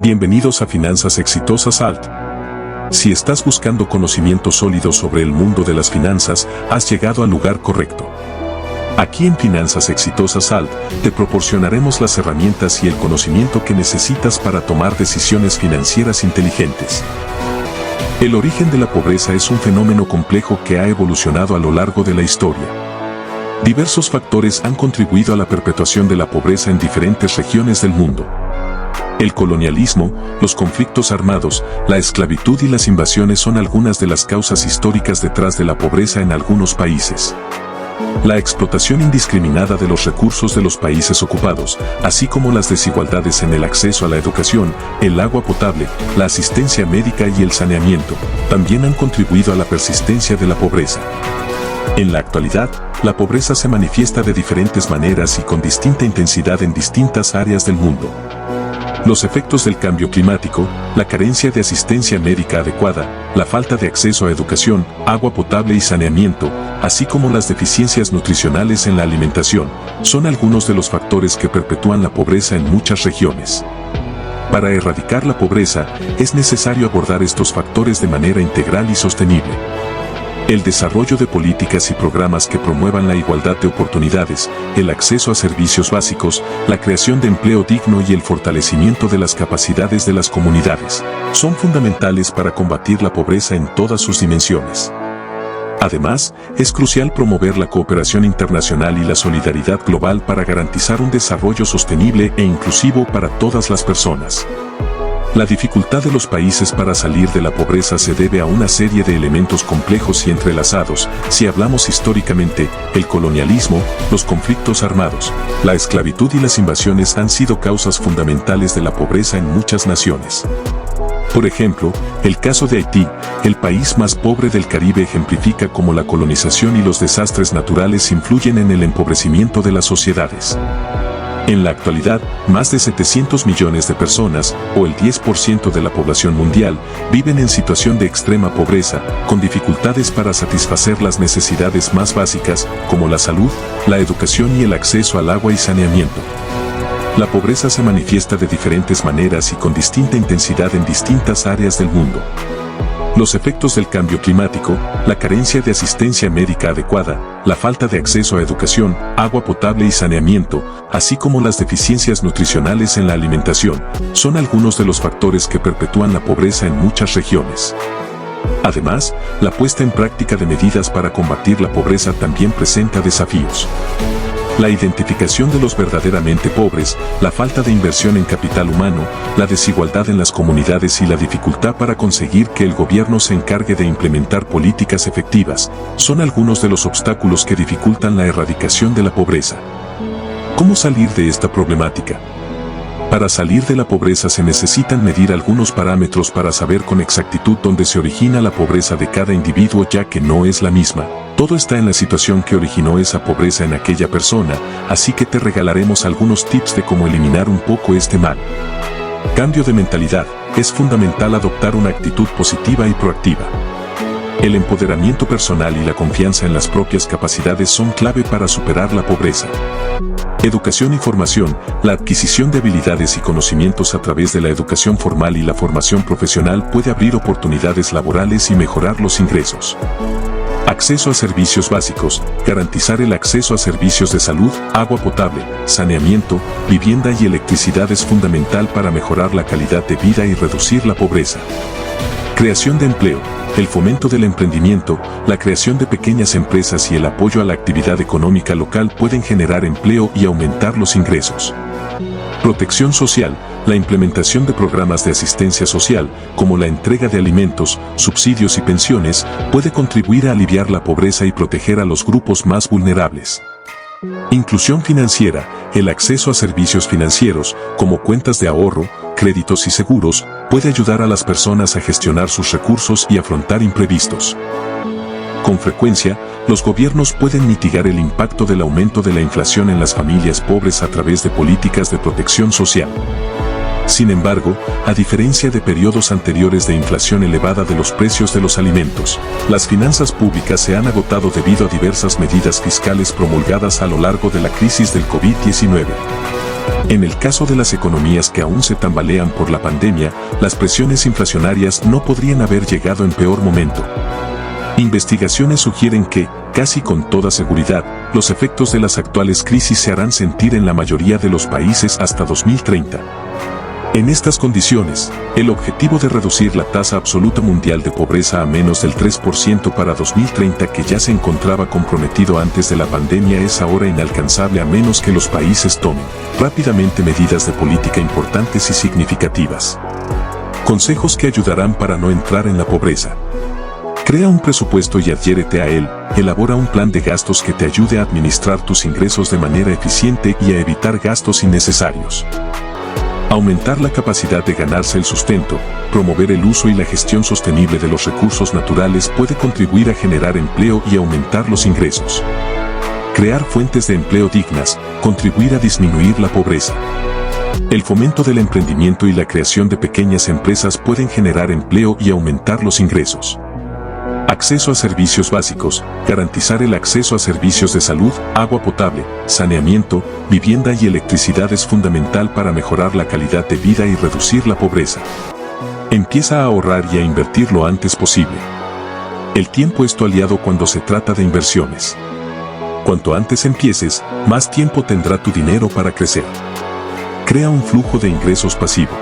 Bienvenidos a Finanzas Exitosas Alt. Si estás buscando conocimiento sólido sobre el mundo de las finanzas, has llegado al lugar correcto. Aquí en Finanzas Exitosas Alt, te proporcionaremos las herramientas y el conocimiento que necesitas para tomar decisiones financieras inteligentes. El origen de la pobreza es un fenómeno complejo que ha evolucionado a lo largo de la historia. Diversos factores han contribuido a la perpetuación de la pobreza en diferentes regiones del mundo. El colonialismo, los conflictos armados, la esclavitud y las invasiones son algunas de las causas históricas detrás de la pobreza en algunos países. La explotación indiscriminada de los recursos de los países ocupados, así como las desigualdades en el acceso a la educación, el agua potable, la asistencia médica y el saneamiento, también han contribuido a la persistencia de la pobreza. En la actualidad, la pobreza se manifiesta de diferentes maneras y con distinta intensidad en distintas áreas del mundo. Los efectos del cambio climático, la carencia de asistencia médica adecuada, la falta de acceso a educación, agua potable y saneamiento, así como las deficiencias nutricionales en la alimentación, son algunos de los factores que perpetúan la pobreza en muchas regiones. Para erradicar la pobreza, es necesario abordar estos factores de manera integral y sostenible. El desarrollo de políticas y programas que promuevan la igualdad de oportunidades, el acceso a servicios básicos, la creación de empleo digno y el fortalecimiento de las capacidades de las comunidades, son fundamentales para combatir la pobreza en todas sus dimensiones. Además, es crucial promover la cooperación internacional y la solidaridad global para garantizar un desarrollo sostenible e inclusivo para todas las personas. La dificultad de los países para salir de la pobreza se debe a una serie de elementos complejos y entrelazados. Si hablamos históricamente, el colonialismo, los conflictos armados, la esclavitud y las invasiones han sido causas fundamentales de la pobreza en muchas naciones. Por ejemplo, el caso de Haití, el país más pobre del Caribe, ejemplifica cómo la colonización y los desastres naturales influyen en el empobrecimiento de las sociedades. En la actualidad, más de 700 millones de personas, o el 10% de la población mundial, viven en situación de extrema pobreza, con dificultades para satisfacer las necesidades más básicas, como la salud, la educación y el acceso al agua y saneamiento. La pobreza se manifiesta de diferentes maneras y con distinta intensidad en distintas áreas del mundo. Los efectos del cambio climático, la carencia de asistencia médica adecuada, la falta de acceso a educación, agua potable y saneamiento, así como las deficiencias nutricionales en la alimentación, son algunos de los factores que perpetúan la pobreza en muchas regiones. Además, la puesta en práctica de medidas para combatir la pobreza también presenta desafíos. La identificación de los verdaderamente pobres, la falta de inversión en capital humano, la desigualdad en las comunidades y la dificultad para conseguir que el gobierno se encargue de implementar políticas efectivas, son algunos de los obstáculos que dificultan la erradicación de la pobreza. ¿Cómo salir de esta problemática? Para salir de la pobreza se necesitan medir algunos parámetros para saber con exactitud dónde se origina la pobreza de cada individuo, ya que no es la misma. Todo está en la situación que originó esa pobreza en aquella persona, así que te regalaremos algunos tips de cómo eliminar un poco este mal. Cambio de mentalidad. Es fundamental adoptar una actitud positiva y proactiva. El empoderamiento personal y la confianza en las propias capacidades son clave para superar la pobreza. Educación y formación. La adquisición de habilidades y conocimientos a través de la educación formal y la formación profesional puede abrir oportunidades laborales y mejorar los ingresos. Acceso a servicios básicos. Garantizar el acceso a servicios de salud, agua potable, saneamiento, vivienda y electricidad es fundamental para mejorar la calidad de vida y reducir la pobreza. Creación de empleo. El fomento del emprendimiento, la creación de pequeñas empresas y el apoyo a la actividad económica local pueden generar empleo y aumentar los ingresos. Protección social. La implementación de programas de asistencia social, como la entrega de alimentos, subsidios y pensiones, puede contribuir a aliviar la pobreza y proteger a los grupos más vulnerables. Inclusión financiera. El acceso a servicios financieros, como cuentas de ahorro, créditos y seguros, puede ayudar a las personas a gestionar sus recursos y afrontar imprevistos. Con frecuencia, los gobiernos pueden mitigar el impacto del aumento de la inflación en las familias pobres a través de políticas de protección social. Sin embargo, a diferencia de periodos anteriores de inflación elevada de los precios de los alimentos, las finanzas públicas se han agotado debido a diversas medidas fiscales promulgadas a lo largo de la crisis del COVID-19. En el caso de las economías que aún se tambalean por la pandemia, las presiones inflacionarias no podrían haber llegado en peor momento. Investigaciones sugieren que, casi con toda seguridad, los efectos de las actuales crisis se harán sentir en la mayoría de los países hasta 2030. En estas condiciones, el objetivo de reducir la tasa absoluta mundial de pobreza a menos del 3% para 2030 que ya se encontraba comprometido antes de la pandemia es ahora inalcanzable a menos que los países tomen rápidamente medidas de política importantes y significativas. Consejos que ayudarán para no entrar en la pobreza. Crea un presupuesto y adhiérete a él. Elabora un plan de gastos que te ayude a administrar tus ingresos de manera eficiente y a evitar gastos innecesarios. Aumentar la capacidad de ganarse el sustento, promover el uso y la gestión sostenible de los recursos naturales puede contribuir a generar empleo y aumentar los ingresos. Crear fuentes de empleo dignas, contribuir a disminuir la pobreza. El fomento del emprendimiento y la creación de pequeñas empresas pueden generar empleo y aumentar los ingresos. Acceso a servicios básicos, garantizar el acceso a servicios de salud, agua potable, saneamiento, vivienda y electricidad es fundamental para mejorar la calidad de vida y reducir la pobreza. Empieza a ahorrar y a invertir lo antes posible. El tiempo es tu aliado cuando se trata de inversiones. Cuanto antes empieces, más tiempo tendrá tu dinero para crecer. Crea un flujo de ingresos pasivo.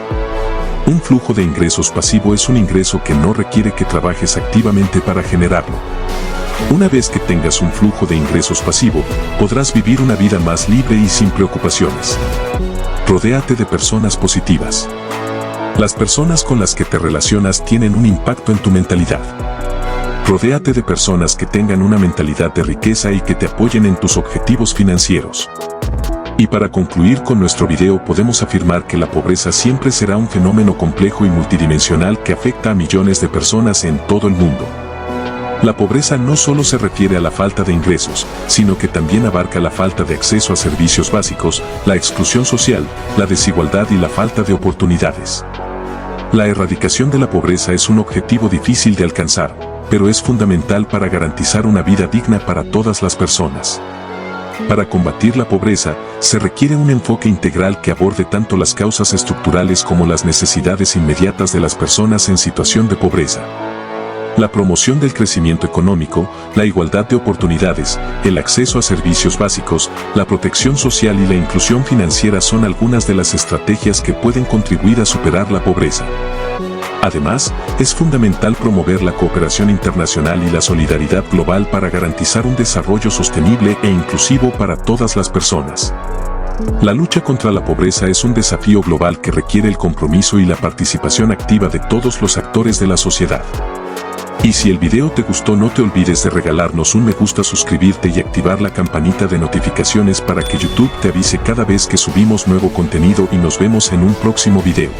Un flujo de ingresos pasivo es un ingreso que no requiere que trabajes activamente para generarlo. Una vez que tengas un flujo de ingresos pasivo, podrás vivir una vida más libre y sin preocupaciones. Rodéate de personas positivas. Las personas con las que te relacionas tienen un impacto en tu mentalidad. Rodéate de personas que tengan una mentalidad de riqueza y que te apoyen en tus objetivos financieros. Y para concluir con nuestro video podemos afirmar que la pobreza siempre será un fenómeno complejo y multidimensional que afecta a millones de personas en todo el mundo. La pobreza no solo se refiere a la falta de ingresos, sino que también abarca la falta de acceso a servicios básicos, la exclusión social, la desigualdad y la falta de oportunidades. La erradicación de la pobreza es un objetivo difícil de alcanzar, pero es fundamental para garantizar una vida digna para todas las personas. Para combatir la pobreza, se requiere un enfoque integral que aborde tanto las causas estructurales como las necesidades inmediatas de las personas en situación de pobreza. La promoción del crecimiento económico, la igualdad de oportunidades, el acceso a servicios básicos, la protección social y la inclusión financiera son algunas de las estrategias que pueden contribuir a superar la pobreza. Además, es fundamental promover la cooperación internacional y la solidaridad global para garantizar un desarrollo sostenible e inclusivo para todas las personas. La lucha contra la pobreza es un desafío global que requiere el compromiso y la participación activa de todos los actores de la sociedad. Y si el video te gustó, no te olvides de regalarnos un me gusta, suscribirte y activar la campanita de notificaciones para que YouTube te avise cada vez que subimos nuevo contenido y nos vemos en un próximo video.